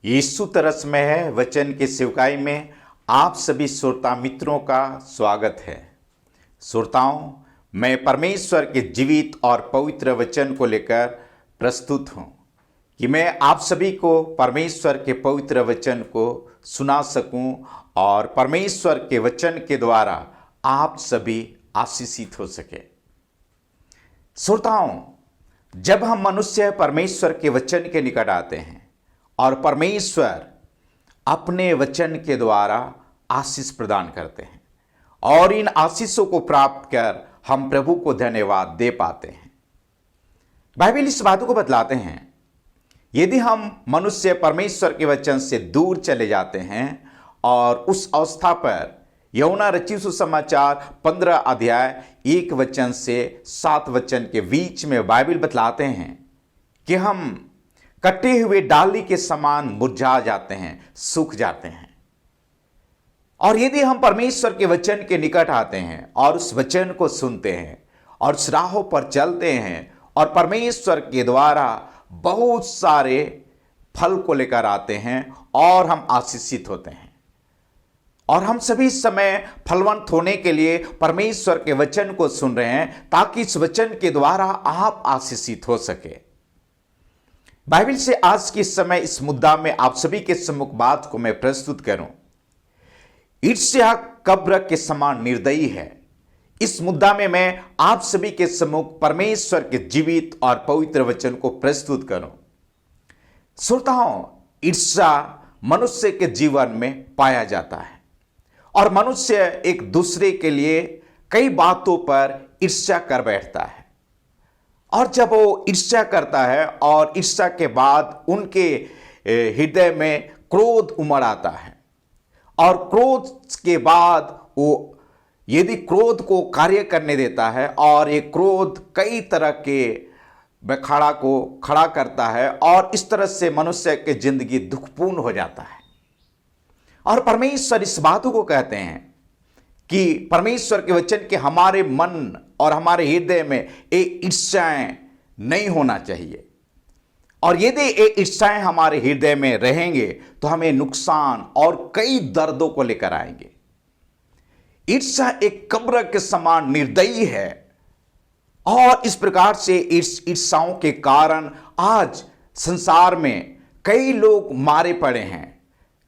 यीशु तरस में है वचन की सेवकाई में आप सभी श्रोता मित्रों का स्वागत है। श्रोताओं, मैं परमेश्वर के जीवित और पवित्र वचन को लेकर प्रस्तुत हूँ कि मैं आप सभी को परमेश्वर के पवित्र वचन को सुना सकूं और परमेश्वर के वचन के द्वारा आप सभी आशीषित हो सके। श्रोताओं, जब हम मनुष्य परमेश्वर के वचन के निकट आते हैं और परमेश्वर अपने वचन के द्वारा आशीष प्रदान करते हैं और इन आशीषों को प्राप्त कर हम प्रभु को धन्यवाद दे पाते हैं। बाइबल इस बातों को बतलाते हैं, यदि हम मनुष्य परमेश्वर के वचन से दूर चले जाते हैं और उस अवस्था पर यूहन्ना रचित सुसमाचार 15 अध्याय 1 वचन से 7 वचन के बीच में बाइबल बतलाते हैं कि हम कटे हुए डाली के समान मुरझा जाते हैं, सूख जाते हैं। और यदि हम परमेश्वर के वचन के निकट आते हैं और उस वचन को सुनते हैं और उस राहों पर चलते हैं और परमेश्वर के द्वारा बहुत सारे फल को लेकर आते हैं और हम आशीषित होते हैं। और हम सभी इस समय फलवंत होने के लिए परमेश्वर के वचन को सुन रहे हैं ताकि इस वचन के द्वारा आप आशीषित हो सके। बाइबल से आज के समय इस मुद्दा में आप सभी के सम्मुख बात को मैं प्रस्तुत करूं। ईर्ष्या कब्र के समान निर्दयी है। इस मुद्दा में मैं आप सभी के सम्मुख परमेश्वर के जीवित और पवित्र वचन को प्रस्तुत करूं। श्रोताओं, ईर्ष्या मनुष्य के जीवन में पाया जाता है और मनुष्य एक दूसरे के लिए कई बातों पर ईर्ष्या कर बैठता है। और जब वो ईर्ष्या करता है और ईर्ष्या के बाद उनके हृदय में क्रोध उमड़ आता है और क्रोध के बाद वो यदि क्रोध को कार्य करने देता है और ये क्रोध कई तरह के बखाड़ा को खड़ा करता है और इस तरह से मनुष्य की जिंदगी दुखपूर्ण हो जाता है। और परमेश्वर इस बातों को कहते हैं कि परमेश्वर के वचन के हमारे मन और हमारे हृदय में ये ईर्ष्याएं नहीं होना चाहिए। और यदि ये ईर्ष्याएं हमारे हृदय में रहेंगे तो हमें नुकसान और कई दर्दों को लेकर आएंगे। ईर्ष्या एक कब्र के समान निर्दयी है और इस प्रकार से ईर्ष्याओं के कारण आज संसार में कई लोग मारे पड़े हैं,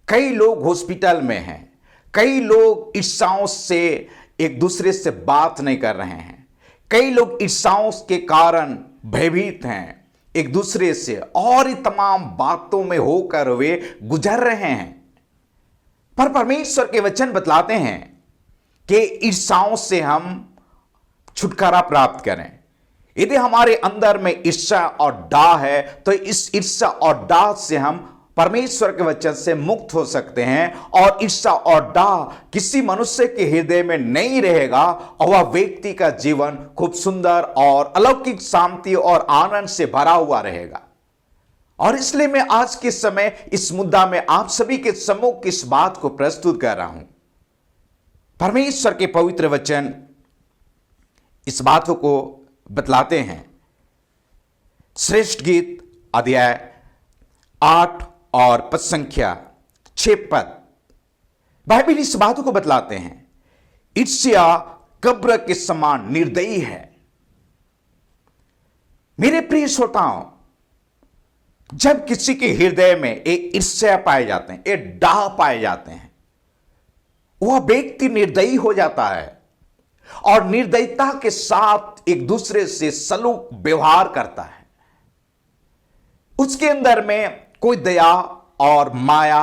कई लोग हॉस्पिटल में हैं, कई लोग ईर्ष्याओं से एक दूसरे से बात नहीं कर रहे हैं, कई लोग ईर्ष्याओं के कारण भयभीत हैं एक दूसरे से और ये तमाम बातों में होकर वे गुजर रहे हैं। पर परमेश्वर के वचन बतलाते हैं कि ईर्ष्याओं से हम छुटकारा प्राप्त करें। यदि हमारे अंदर में ईर्ष्या और डाह है तो इस ईर्ष्या और डाह से हम परमेश्वर के वचन से मुक्त हो सकते हैं और ईर्ष्या और डाह किसी मनुष्य के हृदय में नहीं रहेगा और वह व्यक्ति का जीवन खूब सुंदर और अलौकिक शांति और आनंद से भरा हुआ रहेगा। और इसलिए मैं आज के समय इस मुद्दा में आप सभी के सम्मुख इस बात को प्रस्तुत कर रहा हूं। परमेश्वर के पवित्र वचन इस बातों को बतलाते हैं। श्रेष्ठ गीत अध्याय 8 और पद संख्या 6 पद बाइबल इस बातों को बतलाते हैं, ईर्ष्या कब्र के समान निर्दयी है। मेरे प्रिय श्रोताओं, जब किसी के हृदय में एक ईर्ष्या पाए जाते हैं, एक डाह पाए जाते हैं, वह व्यक्ति निर्दयी हो जाता है और निर्दयता के साथ एक दूसरे से सलूक व्यवहार करता है। उसके अंदर में कोई दया और माया,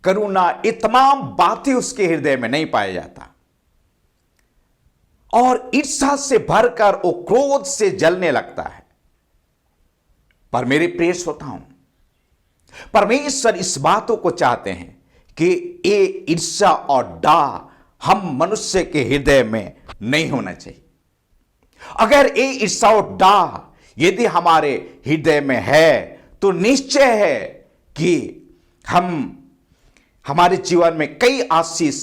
करुणा, ये तमाम बातें उसके हृदय में नहीं पाया जाता और ईर्ष्या से भरकर वो क्रोध से जलने लगता है। पर मेरे प्रिय श्रोताओं, परमेश्वर इस बातों को चाहते हैं कि ये ईर्ष्या और डाह हम मनुष्य के हृदय में नहीं होना चाहिए। अगर ये ईर्ष्या और डाह यदि हमारे हृदय में है तो निश्चय है कि हम हमारे जीवन में कई आशीष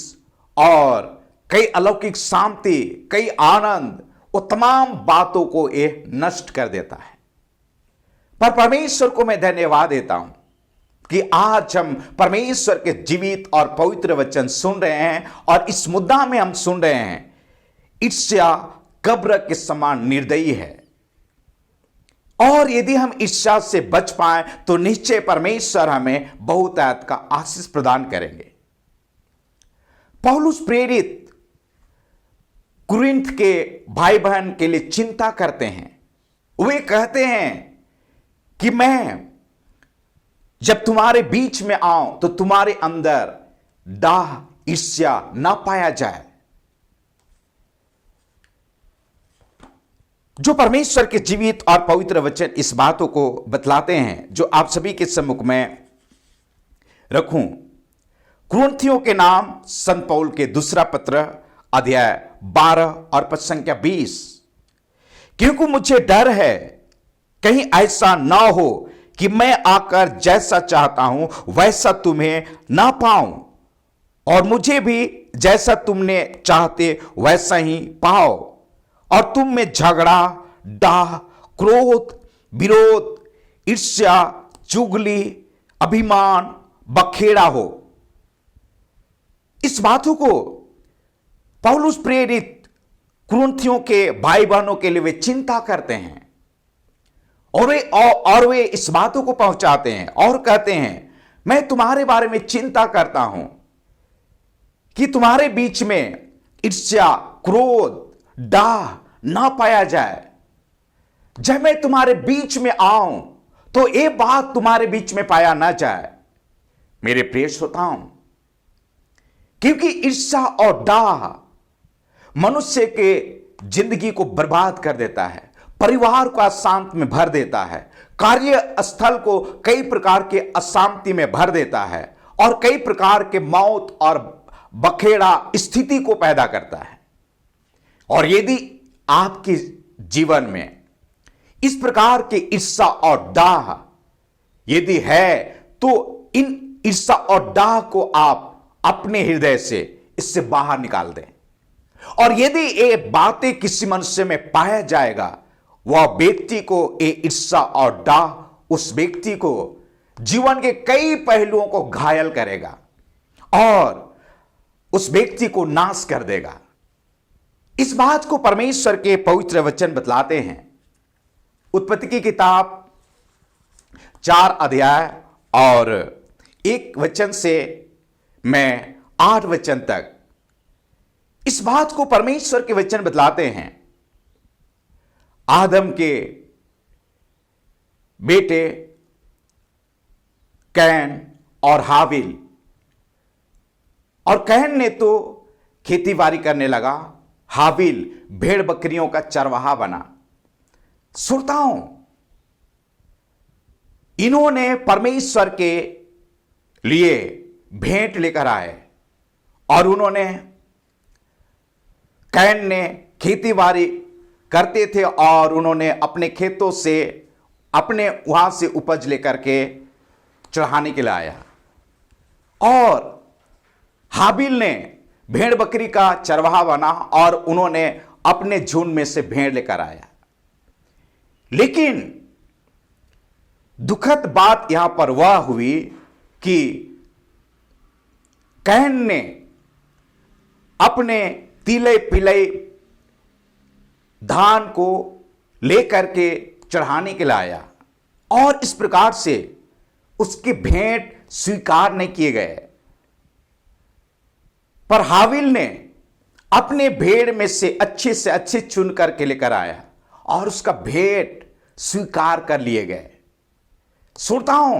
और कई अलौकिक शांति, कई आनंद, वो तमाम बातों को ये नष्ट कर देता है। पर परमेश्वर को मैं धन्यवाद देता हूं कि आज हम परमेश्वर के जीवित और पवित्र वचन सुन रहे हैं और इस मुद्दा में हम सुन रहे हैं, ईर्ष्या कब्र के समान निर्दयी है। और यदि हम ईर्ष्या से बच पाए तो निश्चय परमेश्वर हमें बहुतायत का आशीष प्रदान करेंगे। पौलुस प्रेरित कुरिन्थ के भाई बहन के लिए चिंता करते हैं। वे कहते हैं कि मैं जब तुम्हारे बीच में आऊं तो तुम्हारे अंदर डाह ईर्ष्या ना पाया जाए। जो परमेश्वर के जीवित और पवित्र वचन इस बातों को बतलाते हैं जो आप सभी के सम्मुख में रखूं। कुरिन्थियों के नाम संत पौल के दूसरा पत्र अध्याय 12 और पद संख्या 20। क्योंकि मुझे डर है कहीं ऐसा ना हो कि मैं आकर जैसा चाहता हूं वैसा तुम्हें ना पाऊं और मुझे भी जैसा तुमने चाहते वैसा ही पाओ और तुम में झगड़ा, डाह, क्रोध, विरोध, ईर्ष्या, चुगली, अभिमान, बखेड़ा हो। इस बातों को पौलुस प्रेरित कुरिन्थियों के भाई बहनों के लिए वे चिंता करते हैं और वे इस बातों को पहुंचाते हैं और कहते हैं, मैं तुम्हारे बारे में चिंता करता हूं कि तुम्हारे बीच में ईर्ष्या, क्रोध, डाह ना पाया जाए। जब मैं तुम्हारे बीच में आऊं तो ये बात तुम्हारे बीच में पाया ना जाए। मेरे प्रिय श्रोताओं, क्योंकि ईर्ष्या और डाह मनुष्य के जिंदगी को बर्बाद कर देता है, परिवार को अशांत में भर देता है, कार्यस्थल को कई प्रकार के अशांति में भर देता है और कई प्रकार के मौत और बखेड़ा स्थिति को पैदा करता है। और यदि आपके जीवन में इस प्रकार के ईर्ष्या और डाह यदि है तो इन ईर्ष्या और डाह को आप अपने हृदय से इससे बाहर निकाल दें। और यदि ये बातें किसी मनुष्य में पाया जाएगा, वह व्यक्ति को ये ईर्ष्या और डाह उस व्यक्ति को जीवन के कई पहलुओं को घायल करेगा और उस व्यक्ति को नाश कर देगा। इस बात को परमेश्वर के पवित्र वचन बतलाते हैं। उत्पत्ति की किताब 4 अध्याय और 1 वचन से मैं 8 वचन तक इस बात को परमेश्वर के वचन बतलाते हैं। आदम के बेटे कैन और हाबिल, और कैन ने तो खेतीबाड़ी करने लगा, हाबिल भेड़ बकरियों का चरवाहा बना। श्रोताओं, इन्होंने परमेश्वर के लिए भेंट लेकर आए और उन्होंने कैन ने खेतीबाड़ी करते थे और उन्होंने अपने खेतों से अपने वहां से उपज लेकर के चढ़ाने के लिए आया। और हाबिल ने भेड़ बकरी का चरवाहा बना और उन्होंने अपने झुंड में से भेड़ लेकर आया। लेकिन दुखद बात यहां पर वह हुई कि कैन ने अपने तिले पिले धान को लेकर के चढ़ाने के लिए आया और इस प्रकार से उसके भेंट स्वीकार नहीं किए गए। पर हाबिल ने अपने भेड़ में से अच्छे चुन करके लेकर आया और उसका भेंट स्वीकार कर लिए गए। श्रोताओं,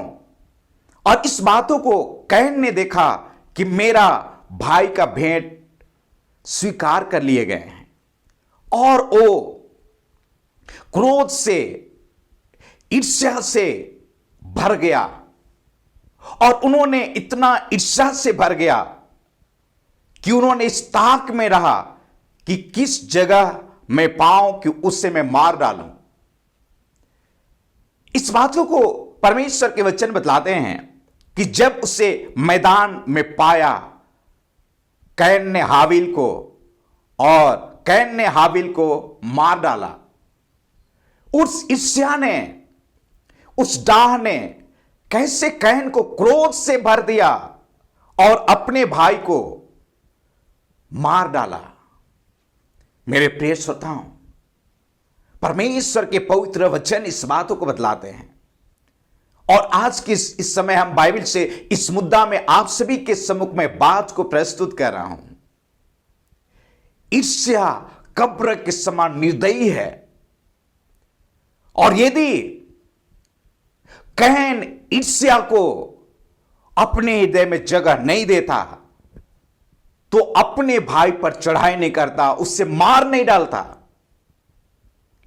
और इस बातों को कैन ने देखा कि मेरा भाई का भेंट स्वीकार कर लिए गए हैं और वो क्रोध से, ईर्ष्या से भर गया और उन्होंने इतना ईर्ष्या से भर गया कि उन्होंने इस ताक में रहा कि किस जगह मैं पाऊं कि उससे मैं मार डालूं। इस बातों को परमेश्वर के वचन बतलाते हैं कि जब उसे मैदान में पाया कैन ने हाबिल को, और कैन ने हाबिल को मार डाला, उस ईर्ष्या ने, उस डाह ने कैसे कैन को क्रोध से भर दिया और अपने भाई को मार डाला। मेरे प्रिय श्रोताओं, परमेश्वर के पवित्र वचन इस बातों को बतलाते हैं। और आज के इस समय हम बाइबल से इस मुद्दा में आप सभी के सम्मुख में बात को प्रस्तुत कर रहा हूं। ईर्ष्या कब्र के समान निर्दयी है, और यदि कैन ईर्ष्या को अपने हृदय में जगह नहीं देता तो अपने भाई पर चढ़ाई नहीं करता, उससे मार नहीं डालता।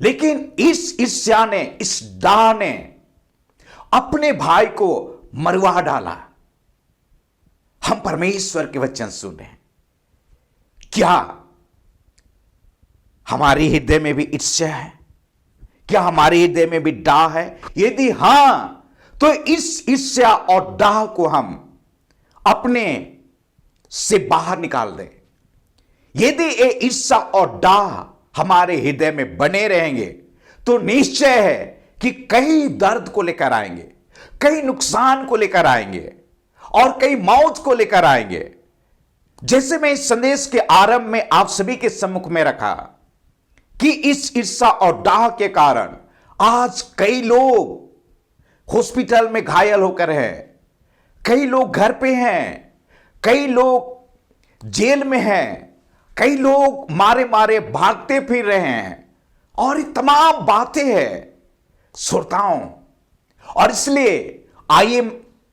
लेकिन इस ईर्ष्या ने, इस डाह ने अपने भाई को मरवा डाला। हम परमेश्वर के वचन सुन रहे हैं। क्या हमारे हृदय में भी ईर्ष्या है? क्या हमारे हृदय में भी डाह है? यदि हां, तो इस ईर्ष्या और डाह को हम अपने से बाहर निकाल दें। यदि ये ईर्ष्या और डाह हमारे हृदय में बने रहेंगे तो निश्चय है कि कई दर्द को लेकर आएंगे, कई नुकसान को लेकर आएंगे और कई मौत को लेकर आएंगे। जैसे मैं इस संदेश के आरंभ में आप सभी के सम्मुख में रखा कि इस ईर्ष्या और डाह के कारण आज कई लोग हॉस्पिटल में घायल होकर हैं, कई लोग घर पे हैं, कई लोग जेल में हैं, कई लोग मारे मारे भागते फिर रहे हैं, और ये तमाम बातें हैं श्रोताओं। और इसलिए आइए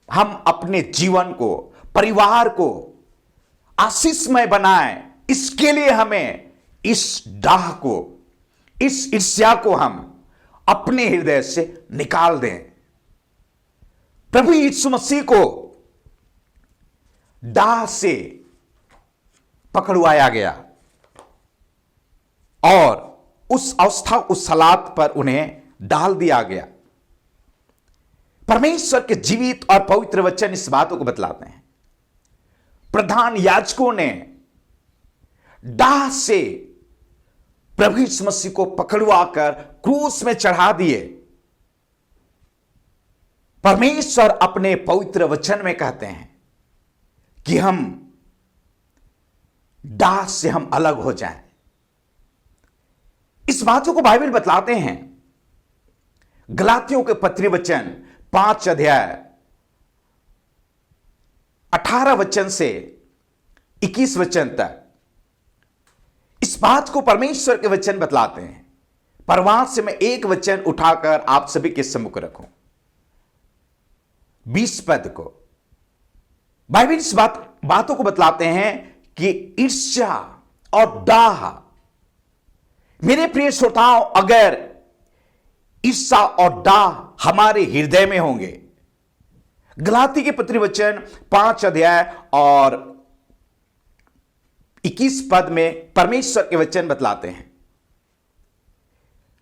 हम अपने जीवन को, परिवार को आशीषमय बनाएं। इसके लिए हमें इस डाह को, इस ईर्ष्या को हम अपने हृदय से निकाल दें। प्रभु यीशु मसीह को डाह से पकड़वाया गया और उस अवस्था, उस हालात पर उन्हें डाल दिया गया। परमेश्वर के जीवित और पवित्र वचन इस बातों को बतलाते हैं। प्रधान याजकों ने डाह से प्रभु यीशु मसीह को पकड़वाकर क्रूस में चढ़ा दिए। परमेश्वर अपने पवित्र वचन में कहते हैं कि हम डाह से हम अलग हो जाएं। इस बातों को बाइबल बतलाते हैं। गलातियों के पत्री वचन 5 अध्याय 18 वचन से 21 वचन तक इस बात को परमेश्वर के वचन बतलाते हैं। पर वहां से मैं एक वचन उठाकर आप सभी के सम्मुख रखूं, 20 पद को। बाइबल इस बातों को बतलाते हैं कि ईर्ष्या और डाह, मेरे प्रिय श्रोताओं, अगर ईर्ष्या और डाह हमारे हृदय में होंगे, गलाती के पत्री वचन 5 अध्याय और 21 पद में परमेश्वर के वचन बतलाते हैं,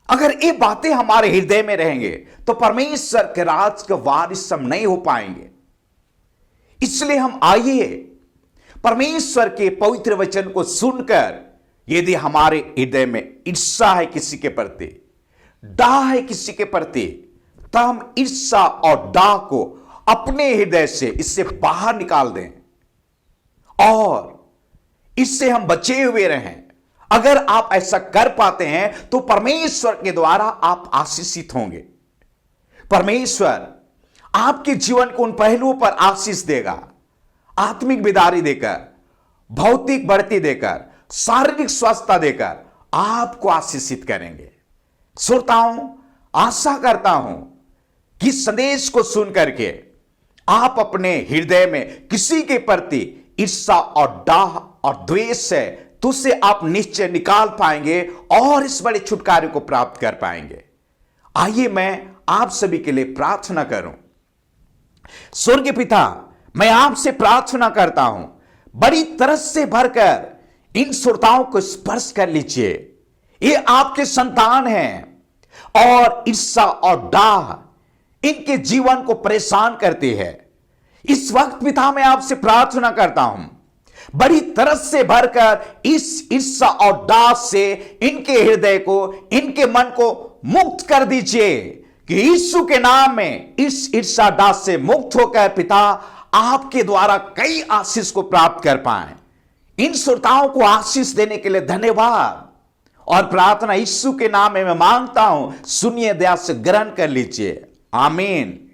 अगर ये बातें हमारे हृदय में रहेंगे तो परमेश्वर के राज के वारिस हम नहीं हो पाएंगे। इसलिए हम आइए परमेश्वर के पवित्र वचन को सुनकर, यदि हमारे हृदय में ईर्ष्या है किसी के प्रति, डाह है किसी के प्रति, तो हम ईर्ष्या और डाह को अपने हृदय से, इससे बाहर निकाल दें और इससे हम बचे हुए रहें। अगर आप ऐसा कर पाते हैं तो परमेश्वर के द्वारा आप आशीषित होंगे। परमेश्वर आपके जीवन को उन पहलुओं पर आशीष देगा, आत्मिक बिदारी देकर, भौतिक बढ़ती देकर, शारीरिक स्वास्थ्य देकर आपको आशीषित करेंगे। श्रोताओं, आशा करता हूं कि संदेश को सुन करके आप अपने हृदय में किसी के प्रति ईर्ष्या और डाह और द्वेष है तो उसे आप निश्चय निकाल पाएंगे और इस बड़े छुटकारे को प्राप्त कर पाएंगे। आइए मैं आप सभी के लिए प्रार्थना करूं। स्वर्गीय पिता, मैं आपसे प्रार्थना करता हूं, बड़ी तरस से भरकर इन श्रोताओं को स्पर्श कर लीजिए। ये आपके संतान हैं और ईर्ष्या और डाह इनके जीवन को परेशान करती है। इस वक्त पिता मैं आपसे प्रार्थना करता हूं, बड़ी तरस से भरकर इस ईर्ष्या और डाह से इनके हृदय को, इनके मन को मुक्त कर दीजिए, कि यीशु के नाम में इस ईर्ष्या से मुक्त होकर पिता आपके द्वारा कई आशीष को प्राप्त कर पाए। इन श्रोताओं को आशीष देने के लिए धन्यवाद और प्रार्थना यीशु के नाम में मैं मांगता हूं, सुनिए, दया से ग्रहण कर लीजिए। आमीन।